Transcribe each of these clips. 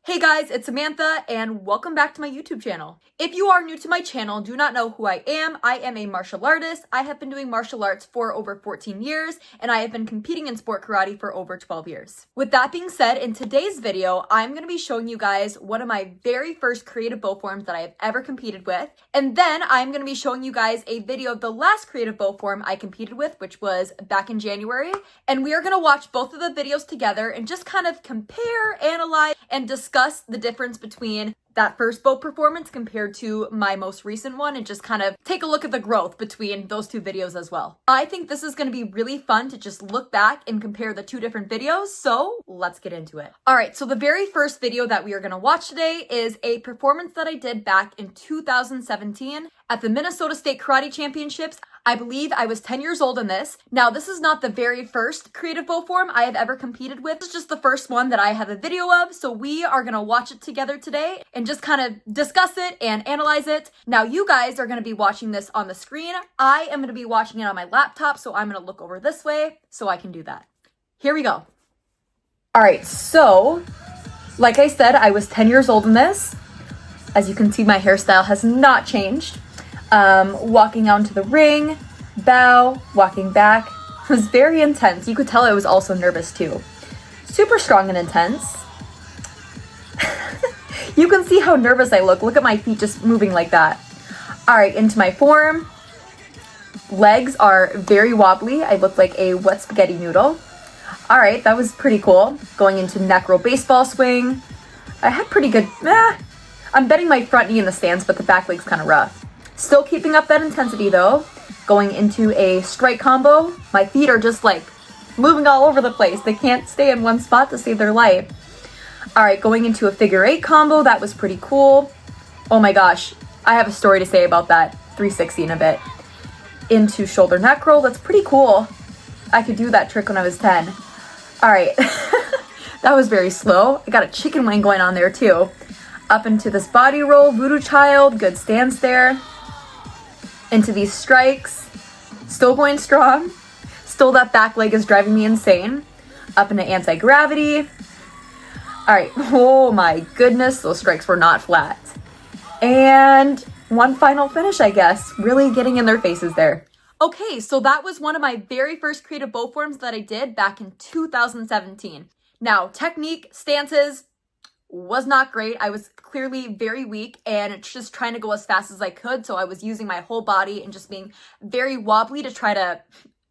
Hey guys, it's Samantha and welcome back to my YouTube channel. If you are new to my channel and do not know who I am a martial artist. I have been doing martial arts for over 14 years and I have been competing in sport karate for over 12 years. With that being said, in today's video, I'm going to be showing you guys one of my very first creative bow forms that I have ever competed with. And then I'm going to be showing you guys a video of the last creative bow form I competed with, which was back in January. And we are going to watch both of the videos together and just kind of compare, analyze, and discuss the difference between that first bow performance compared to my most recent one and just kind of take a look at the growth between those two videos as well. I think this is going to be really fun to just look back and compare the two different videos, so let's get into it. Alright, so the very first video that we are going to watch today is a performance that I did back in 2017 at the Minnesota State Karate Championships. I believe I was 10 years old in this. Now, this is not the very first creative bow form I have ever competed with. This is just the first one that I have a video of, so we are going to watch it together today and just kind of discuss it and analyze it. Now, you guys are going to be watching this on the screen. I am going to be watching it on my laptop, so I'm going to look over this way so I can do that. Here we go. All right, so like I said, I was 10 years old in this. As you can see, my hairstyle has not changed. Walking out into the ring, bow, walking back. It was very intense. You could tell I was also nervous too. Super strong and intense. You can see how nervous I look. Look at my feet just moving like that. All right, into my form. Legs are very wobbly. I look like a wet spaghetti noodle. All right, that was pretty cool. Going into neck roll baseball swing. I had pretty good, I'm bending my front knee in the stance, but the back leg's kind of rough. Still keeping up that intensity though. Going into a strike combo. My feet are just like moving all over the place. They can't stay in one spot to save their life. All right, going into a figure eight combo. That was pretty cool. Oh my gosh, I have a story to say about that 360 in a bit. Into shoulder neck roll. That's pretty cool. I could do that trick when I was 10. All right, that was very slow. I got a chicken wing going on there too. Up into this body roll, voodoo child, good stance there. Into these strikes, still going strong. Still that back leg is driving me insane. Up into anti-gravity. All right, oh my goodness, those strikes were not flat. And one final finish, I guess. Really getting in their faces there. Okay, so that was one of my very first creative bow forms that I did back in 2017. Now, technique, stances, was not great. I was clearly very weak and just trying to go as fast as I could. So I was using my whole body and just being very wobbly to try to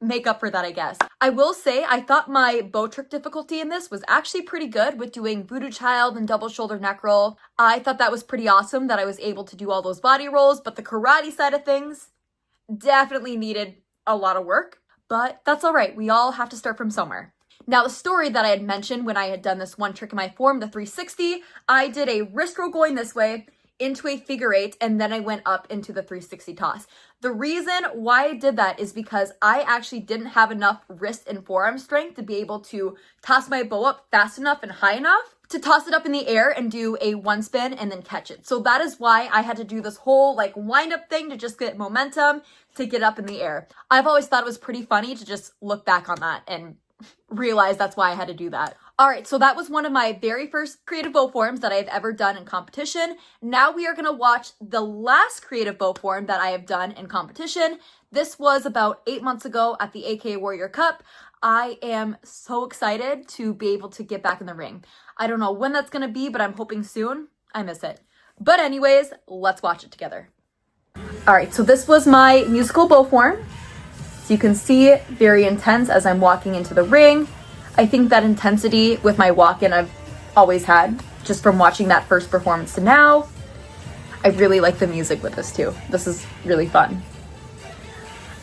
make up for that, I guess. I will say I thought my bow trick difficulty in this was actually pretty good with doing voodoo child and double shoulder neck roll. I thought that was pretty awesome that I was able to do all those body rolls, but the karate side of things definitely needed a lot of work, but that's all right. We all have to start from somewhere. Now, the story that I had mentioned when I had done this one trick in my form, the 360, I did a wrist roll going this way into a figure eight, and then I went up into the 360 toss. The reason why I did that is because I actually didn't have enough wrist and forearm strength to be able to toss my bow up fast enough and high enough to toss it up in the air and do a one spin and then catch it. So that is why I had to do this whole like wind up thing to just get momentum to get up in the air. I've always thought it was pretty funny to just look back on that and realize that's why I had to do that. All right, so that was one of my very first creative bow forms that I've ever done in competition. Now we are going to watch the last creative bow form that I have done in competition. This was about 8 months ago at the AKA Warrior Cup. I am so excited to be able to get back in the ring. I don't know when that's going to be, but I'm hoping soon. I miss it. But anyways, let's watch it together. All right, so this was my musical bow form. So you can see it very intense as I'm walking into the ring. I think that intensity with my walk-in I've always had, just from watching that first performance to now. I really like the music with this too. This is really fun.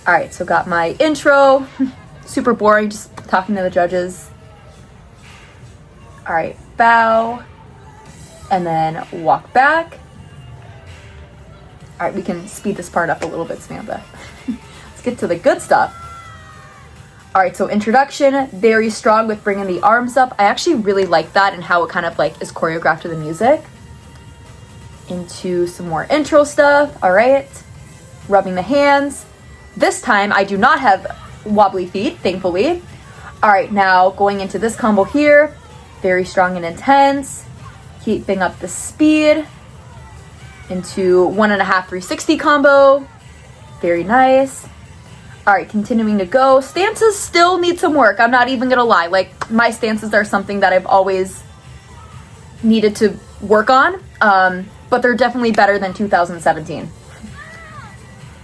All right, so got my intro. Super boring, just talking to the judges. All right, bow. And then walk back. All right, we can speed this part up a little bit, Samantha. Get to the good stuff. All right, so introduction, very strong with bringing the arms up. I actually really like that and how it kind of like is choreographed to the music. Into some more intro stuff. All right, rubbing the hands. This time I do not have wobbly feet, thankfully. All right, now going into this combo here, very strong and intense. Keeping up the speed into 1.5 360 combo. Very nice. All right, continuing to go. Stances still need some work. I'm not even gonna lie. Like, my stances are something that I've always needed to work on, but they're definitely better than 2017.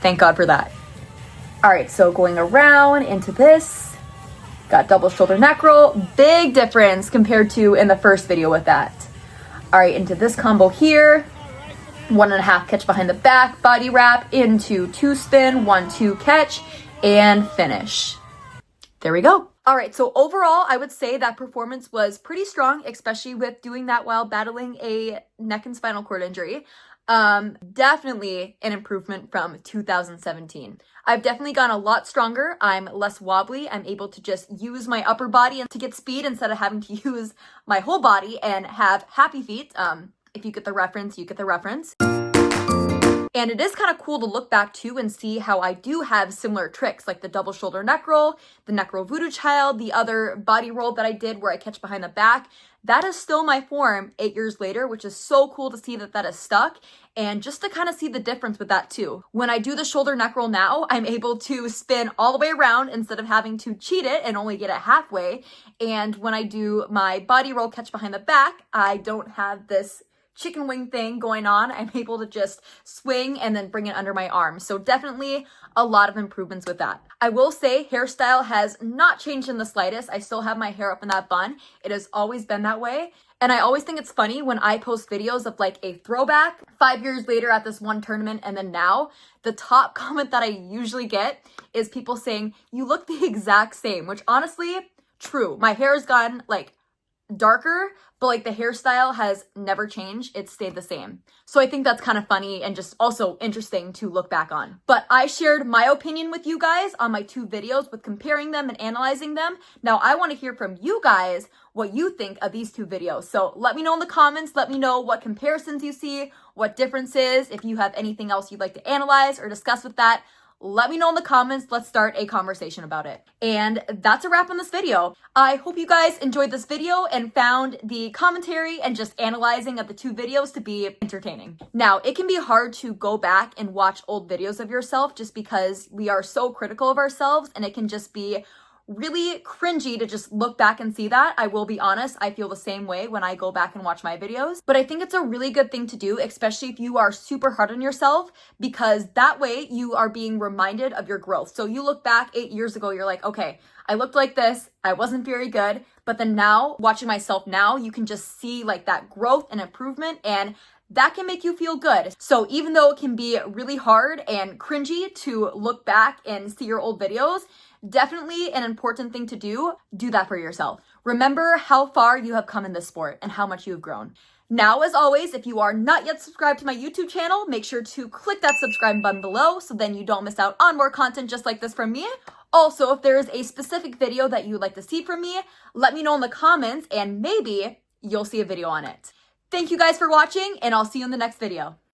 Thank God for that. All right, so going around into this, got double shoulder neck roll. Big difference compared to in the first video with that. All right, into this combo here. 1.5 catch behind the back, body wrap into 2 spin, 1-2 catch, and finish. There we go. All right, so overall, I would say that performance was pretty strong, especially with doing that while battling a neck and spinal cord injury. Definitely an improvement from 2017. I've definitely gotten a lot stronger. I'm less wobbly. I'm able to just use my upper body to get speed instead of having to use my whole body and have happy feet. If you get the reference, you get the reference. And it is kind of cool to look back too and see how I do have similar tricks, like the double shoulder neck roll, the neck roll voodoo child, the other body roll that I did where I catch behind the back. That is still my form 8 years later, which is so cool to see that that is stuck. And just to kind of see the difference with that too. When I do the shoulder neck roll now, I'm able to spin all the way around instead of having to cheat it and only get it halfway. And when I do my body roll catch behind the back, I don't have this chicken wing thing going on. I'm able to just swing and then bring it under my arm. So definitely a lot of improvements with that. I will say hairstyle has not changed in the slightest. I still have my hair up in that bun. It has always been that way. And I always think it's funny when I post videos of like a throwback 5 years later at this one tournament and then now, the top comment that I usually get is people saying, you look the exact same, which honestly, true. My hair has gotten like darker, but like the hairstyle has never changed. It's stayed the same. So I think that's kind of funny and just also interesting to look back on. But I shared my opinion with you guys on my 2 videos with comparing them and analyzing them. Now I want to hear from you guys what you think of these 2 videos. So let me know in the comments. Let me know what comparisons you see, what differences, if you have anything else you'd like to analyze or discuss with that. Let me know in the comments. Let's start a conversation about it. And that's a wrap on this video. I hope you guys enjoyed this video and found the commentary and just analyzing of the 2 videos to be entertaining. Now, it can be hard to go back and watch old videos of yourself just because we are so critical of ourselves and it can just be really cringy to just look back and see that. I will be honest, I feel the same way when I go back and watch my videos. But I think it's a really good thing to do, especially if you are super hard on yourself, because that way you are being reminded of your growth. So you look back 8 years ago, you're like, okay, I looked like this, I wasn't very good. But then now, watching myself now, you can just see like that growth and improvement, and that can make you feel good. So even though it can be really hard and cringy to look back and see your old videos, definitely an important thing to do. Do that for yourself. Remember how far you have come in this sport and how much you have grown. Now, as always, if you are not yet subscribed to my YouTube channel, make sure to click that subscribe button below so then you don't miss out on more content just like this from me. Also, if there is a specific video that you would like to see from me, let me know in the comments and maybe you'll see a video on it. Thank you guys for watching, and I'll see you in the next video.